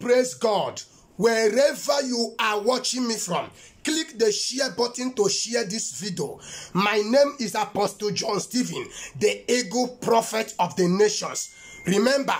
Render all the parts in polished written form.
Praise God. Wherever you are watching me from, click the share button to share this video. My name is Apostle John Stephen, the ego prophet of the nations. Remember,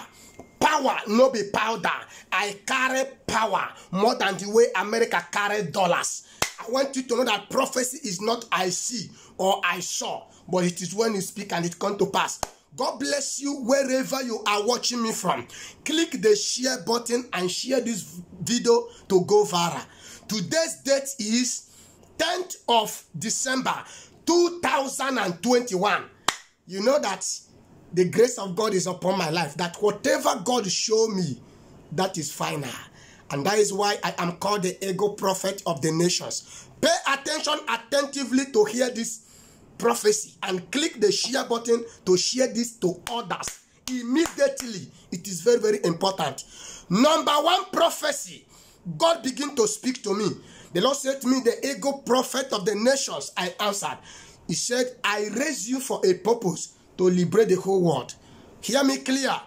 power no be powder. I carry power more than the way America carry dollars. I want you to know that prophecy is not I see or I saw, but it is when you speak and it comes to pass. God bless you wherever you are watching me from. Click the share button and share this video to go viral. Today's date is 10th of December 2021. You know that the grace of God is upon my life. That whatever God show me, that is final. And that is why I am called the ego prophet of the nations. Pay attention attentively to hear this prophecy and click the share button to share this to others immediately. It is very, very important. Number one prophecy, God began to speak to me. The Lord said to me, the ego prophet of the nations. I answered. He said, I raise you for a purpose, to liberate the whole world. Hear me clear.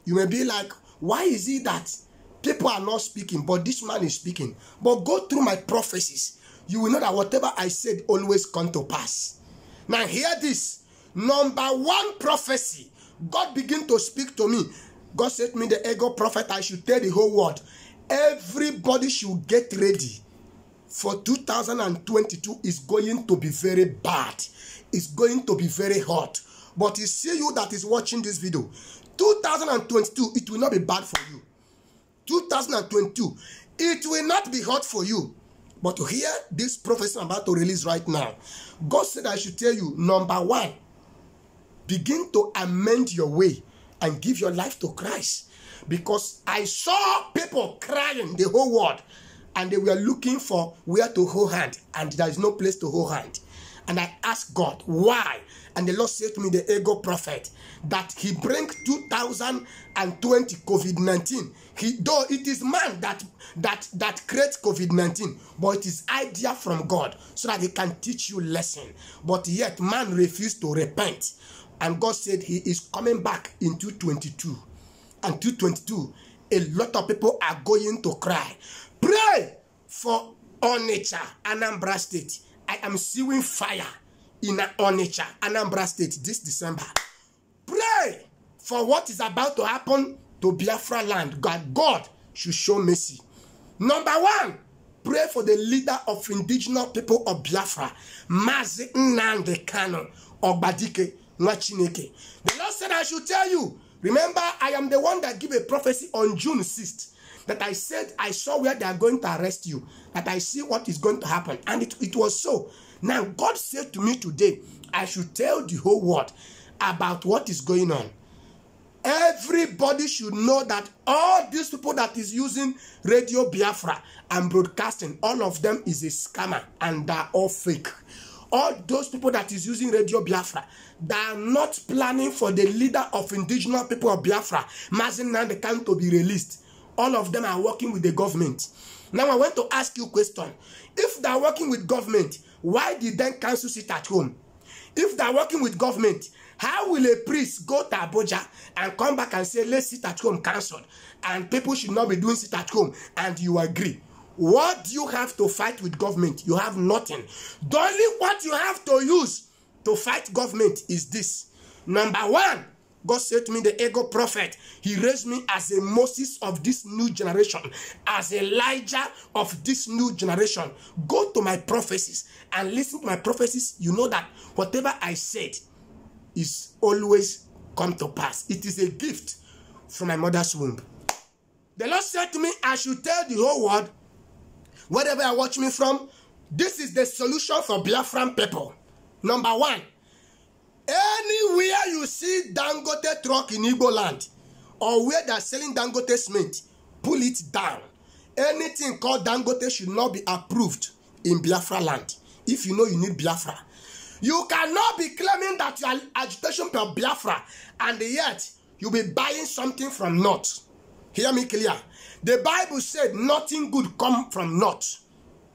You may be like, why is it that people are not speaking, but this man is speaking? But go through my prophecies. You will know that whatever I said always come to pass. Now hear this. Number one prophecy. God began to speak to me. God said to me, the ego prophet, I should tell the whole world, everybody should get ready. For 2022 is going to be very bad. It's going to be very hot. But you see, you that is watching this video, 2022, it will not be bad for you. 2022, it will not be hot for you. But to hear this prophecy I'm about to release right now, God said I should tell you, number one, begin to amend your way and give your life to Christ. Because I saw people crying the whole world, and they were looking for where to hold hand, and there is no place to hold hand. And I asked God, why? And the Lord said to me, the ego prophet, that he bring 2020 COVID-19. Though it is man that creates COVID-19, but it is idea from God so that he can teach you lesson. But yet man refused to repent. And God said he is coming back in 2022. And 2022, a lot of people are going to cry. Pray for Onitsha, Anambra State. I am seeing fire in Onitsha, Anambra State this December. Pray for what is about to happen to Biafra land. God should show mercy. Number one, pray for the leader of indigenous people of Biafra, Mazi Nnamdi Kanu Ogbadike Nwachineke. The Lord said I should tell you, remember, I am the one that gave a prophecy on June 6th. That I said, I saw where they are going to arrest you. That I see what is going to happen. And it was so. Now, God said to me today, I should tell the whole world about what is going on. Everybody should know that all these people that is using Radio Biafra and broadcasting, all of them is a scammer and they are all fake. All those people that is using Radio Biafra, they are not planning for the leader of indigenous people of Biafra, Mazi Nnamdi Kanu, to be released. All of them are working with the government. Now I want to ask you a question. If they are working with government, why did they cancel sit at home? If they are working with government, how will a priest go to Abuja and come back and say, let's sit at home cancelled, and people should not be doing sit at home, and you agree? What do you have to fight with government? You have nothing. The only what you have to use to fight government is this. Number one, God said to me, the ego prophet, he raised me as a Moses of this new generation, as Elijah of this new generation. Go to my prophecies and listen to my prophecies. You know that whatever I said is always come to pass. It is a gift from my mother's womb. The Lord said to me, I should tell the whole world, wherever I watch me from, this is the solution for Biafran people. Number one, anywhere you see Dangote truck in Igbo land, or where they are selling Dangote cement, pull it down. Anything called Dangote should not be approved in Biafra land. If you know you need Biafra, you cannot be claiming that you are agitation for Biafra, and yet you'll be buying something from North. Hear me clear. The Bible said nothing good come from North.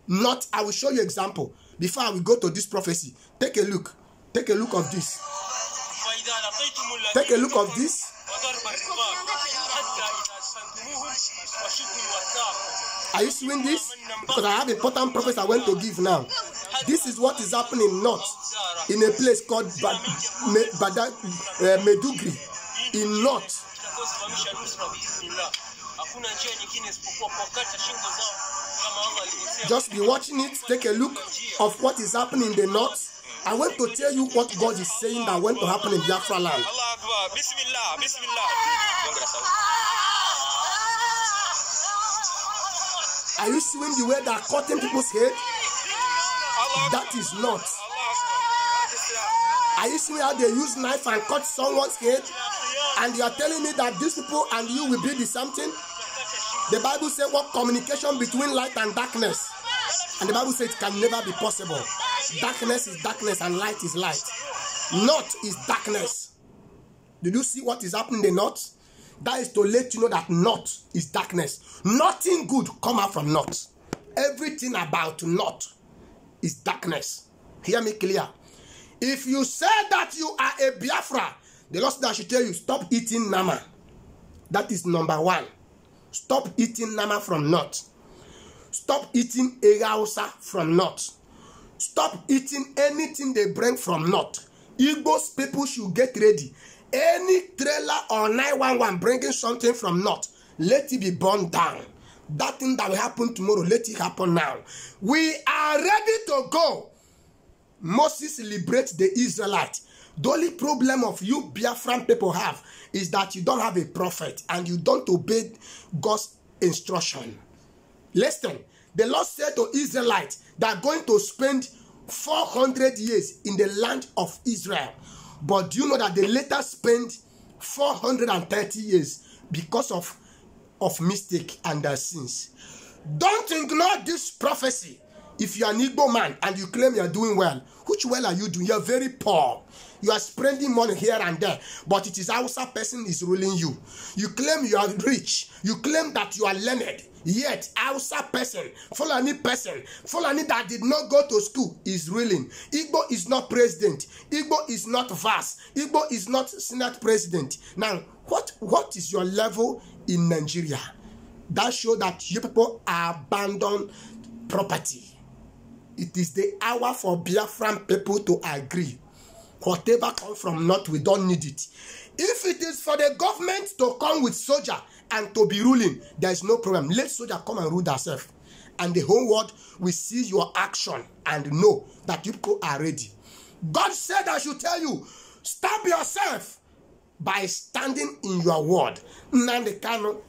North, I will show you example. Before I will go to this prophecy, take a look. Take a look of this. Take a look of this. Are you seeing this? Because I have important prophets I want to give now. This is what is happening north in a place called Medugri in north. Just be watching it. Take a look of what is happening in the north. I want to tell you what God is saying that went to happen in Biafra land. Are you seeing the way they are cutting people's head? That is not. Are you seeing how they use knife and cut someone's head? And you are telling me that these people and you will be the something? The Bible says what communication between light and darkness. And the Bible says it can never be possible. Darkness is darkness and light is light. North is darkness. Did you see what is happening in the north? That is to let you know that north is darkness. Nothing good come out from north. Everything about north is darkness. Hear me clear. If you say that you are a Biafra, the Lord said I should tell you, stop eating nama. That is number one. Stop eating nama from north. Stop eating Egausa from north. Stop eating anything they bring from north. Igbo's people should get ready. Any trailer or 911 bringing something from north, let it be burned down. That thing that will happen tomorrow, let it happen now. We are ready to go. Moses liberates the Israelites. The only problem of you Biafran people have is that you don't have a prophet and you don't obey God's instruction. Listen, the Lord said to Israelites that are going to spend 400 years in the land of Israel. But do you know that they later spent 430 years because of mistake and their sins? Don't ignore this prophecy. If you are an Igbo man and you claim you are doing well, which well are you doing? You are very poor. You are spending money here and there, but it is Hausa person is ruling you. You claim you are rich. You claim that you are learned. Yet Hausa person, Fulani that did not go to school is ruling. Igbo is not president. Igbo is not vice. Igbo is not senate president. Now, what is your level in Nigeria? That shows that you people are abandoned property. It is the hour for Biafran people to agree. Whatever comes from north, we don't need it. If it is for the government to come with soldier and to be ruling, there is no problem. Let soldier come and rule themselves. And the whole world will see your action and know that you people are ready. God said I should tell you, stop yourself by standing in your word. Nnamdi Kanu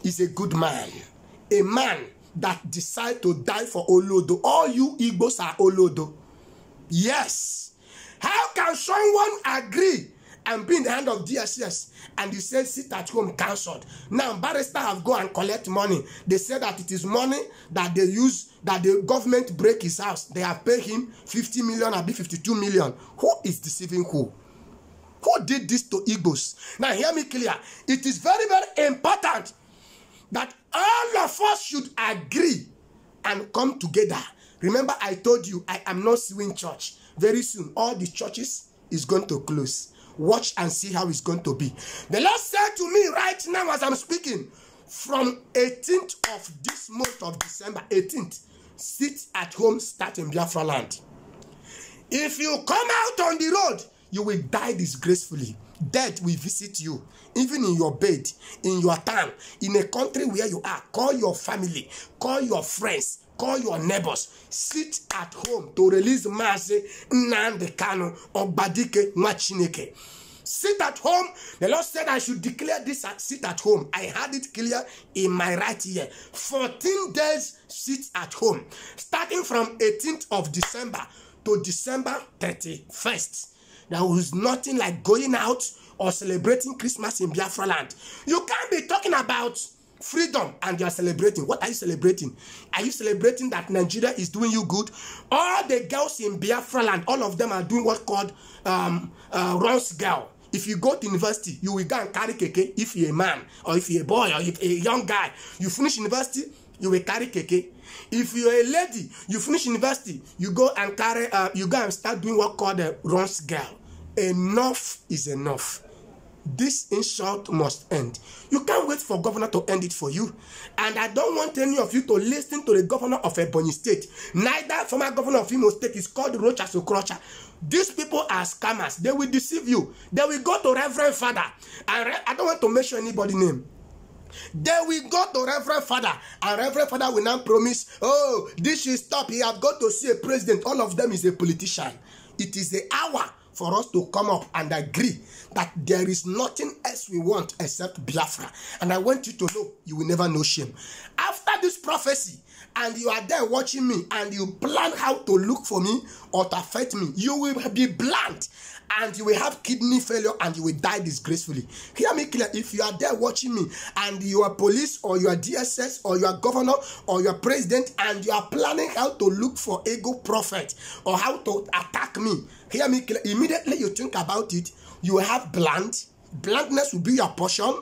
is a good man. A man that decide to die for Olodo. All you Igbos are Olodo. Yes. How can someone agree and be in the hand of DSS and you say sit at home cancelled? Now barrister have go and collect money. They say that it is money that they use, that the government break his house. They have paid him 50 million or 52 million. Who is deceiving who? Who did this to Igbos? Now hear me clear. It is very, very important that all of us should agree and come together. Remember, I told you I am not suing church. Very soon, all the churches is going to close. Watch and see how it's going to be. The Lord said to me right now as I'm speaking, from 18th of this month of December, 18th, sit at home, start in Biafra land. If you come out on the road, you will die disgracefully. Death will visit you, even in your bed, in your town, in a country where you are. Call your family, call your friends, call your neighbors. Sit at home to release Mazi Nnamdi Kanu Ogbadike Nwachineke. Sit at home. The Lord said I should declare this sit at home. I had it clear in my right ear. 14 days sit at home. Starting from 18th of December to December 31st. There was nothing like going out or celebrating Christmas in Biafra land. You can't be talking about freedom and you are celebrating. What are you celebrating? Are you celebrating that Nigeria is doing you good? All the girls in Biafra land, all of them are doing what's called Ron's girl. If you go to university, you will go and carry keke. If you're a man, or if you're a boy, or if you're a young guy, you finish university, you will carry keke. If you're a lady, you finish university, you go and carry, you go and start doing what called a Ron's girl. Enough is enough. This insult must end. You can't wait for governor to end it for you. And I don't want any of you to listen to the governor of Ebonyi State. Neither former governor of Imo State is called Rochas Okrocha. These people are scammers. They will deceive you. They will go to Reverend Father. And I don't want to mention anybody's name. They will go to Reverend Father, and Reverend Father will now promise, oh, this should stop. He has got to see a president. All of them is a politician. It is the hour for us to come up and agree that there is nothing else we want except Biafra. And I want you to know, you will never know shame. After this prophecy, and you are there watching me, and you plan how to look for me or to affect me, you will be blunt, and you will have kidney failure, and you will die disgracefully. Hear me clear. If you are there watching me, and you are police, or you are DSS, or you are governor, or you are president, and you are planning how to look for ego prophet, or how to attack me, hear me clear. Immediately you think about it, you will have bluntness will be your portion,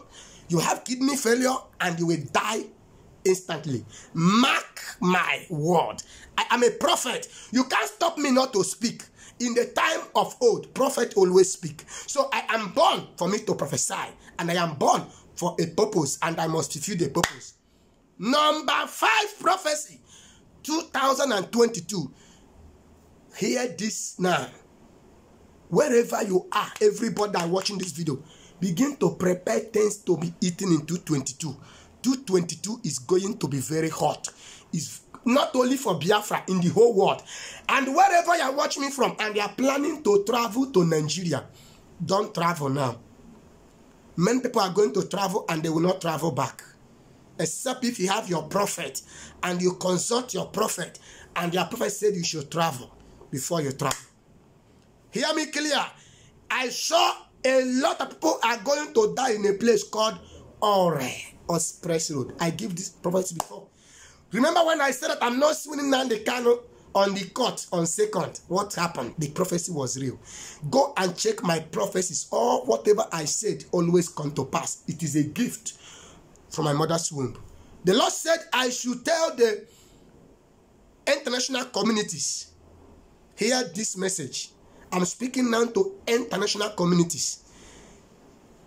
you have kidney failure, and you will die instantly. Mark my word. I am a prophet. You can't stop me not to speak. In the time of old, prophet always speak. So I am born for me to prophesy, and I am born for a purpose, and I must fulfill the purpose. Number 5 prophecy, 2022. Hear this now. Wherever you are, everybody that watching this video, begin to prepare things to be eaten in 2022. 2022 is going to be very hot. It's not only for Biafra, in the whole world. And wherever you are watching me from, and you are planning to travel to Nigeria, don't travel now. Many people are going to travel and they will not travel back. Except if you have your prophet and you consult your prophet, and your prophet said you should travel before you travel. Hear me clear. I saw a lot of people are going to die in a place called Ore or Express Road. I give this prophecy before. Remember when I said that I'm not swinging down the canoe on the court on 2nd? What happened? The prophecy was real. Go and check my prophecies. Or whatever I said always come to pass. It is a gift from my mother's womb. The Lord said I should tell the international communities. Hear this message. I'm speaking now to international communities.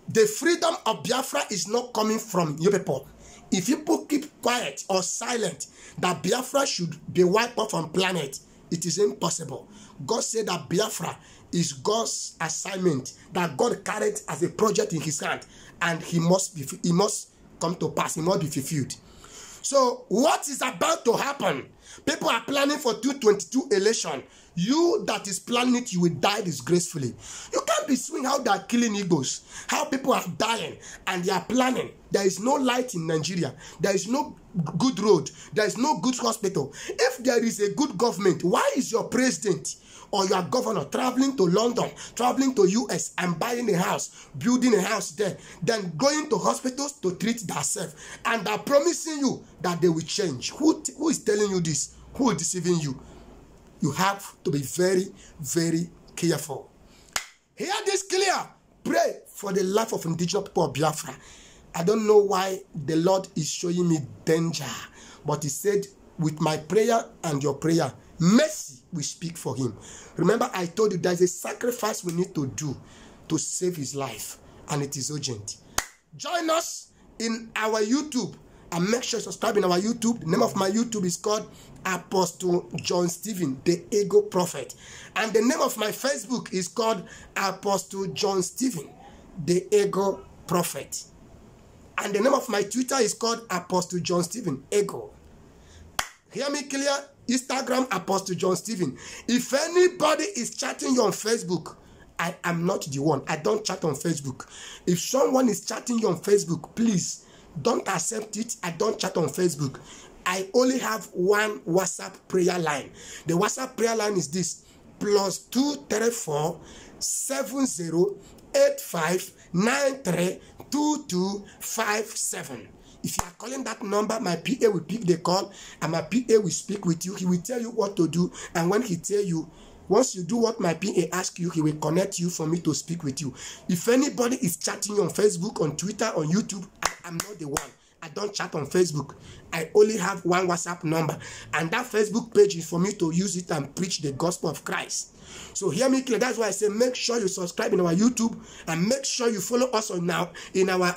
The freedom of Biafra is not coming from you people. If people keep quiet or silent that Biafra should be wiped off from planet, it is impossible. God said that Biafra is God's assignment that God carried as a project in his hand, and he must come to pass. He must be fulfilled. So what is about to happen? People are planning for 2022 election. You that is planning it, you will die disgracefully. You can't be seeing how they are killing egos, how people are dying, and they are planning. There is no light in Nigeria. There is no good road. There is no good hospital. If there is a good government, why is your president or your governor traveling to London, traveling to US and buying a house, building a house there, then going to hospitals to treat themselves, and are promising you that they will change? Who is telling you this? Who is deceiving you? You have to be very, very careful. Hear this clear. Pray for the life of indigenous people of Biafra. I don't know why the Lord is showing me danger, but he said, with my prayer and your prayer, mercy will speak for him. Remember, I told you there's a sacrifice we need to do to save his life, and it is urgent. Join us in our YouTube, and make sure you subscribe in our YouTube. The name of my YouTube is called Apostle John Stephen, the Ego Prophet. And the name of my Facebook is called Apostle John Stephen, the Ego Prophet. And the name of my Twitter is called Apostle John Stephen, Ego. Hear me clear? Instagram, Apostle John Stephen. If anybody is chatting you on Facebook, I am not the one. I don't chat on Facebook. If someone is chatting you on Facebook, please don't accept it. I don't chat on Facebook. I only have one WhatsApp prayer line. The WhatsApp prayer line is this: +234 7085 93 2257. If you are calling that number, my PA will pick the call, and my PA will speak with you. He will tell you what to do, and when he tell you, once you do what my PA asks you, he will connect you for me to speak with you. If anybody is chatting you on Facebook, on Twitter, on YouTube, I am not the one. I don't chat on Facebook. I only have one WhatsApp number. And that Facebook page is for me to use it and preach the gospel of Christ. So hear me clear. That's why I say make sure you subscribe in our YouTube and make sure you follow us on now in our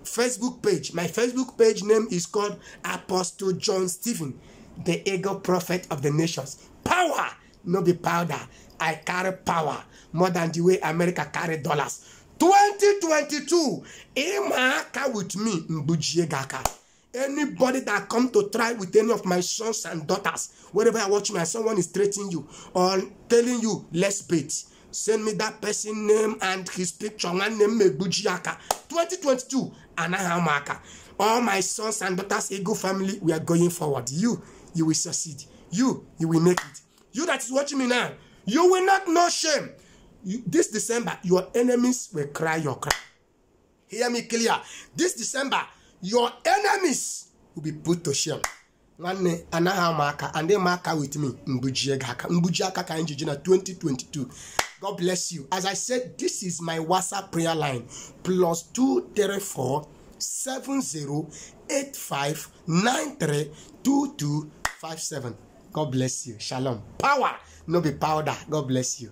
Facebook page. My Facebook page name is called Apostle John Stephen, the Eagle Prophet of the Nations. Power, no be powder. I carry power more than the way America carry dollars. 2022, Imaka with me, Mbujiegaka. Anybody that come to try with any of my sons and daughters, wherever I watch me and someone is threatening you or telling you, let's bait, send me that person name and his picture. One name Mbujiaka. 2022, Anahamaka. All my sons and daughters, Eagle family, we are going forward. You will succeed. You will make it. You that is watching me now, you will not know shame. This December, your enemies will cry your cry. Hear me clear. This December, your enemies will be put to shame. And they mark with me. Mbujiaka ka injijina 2022. God bless you. As I said, this is my WhatsApp prayer line. +234 7085 932257. God bless you. Shalom. Power, no be powder. God bless you.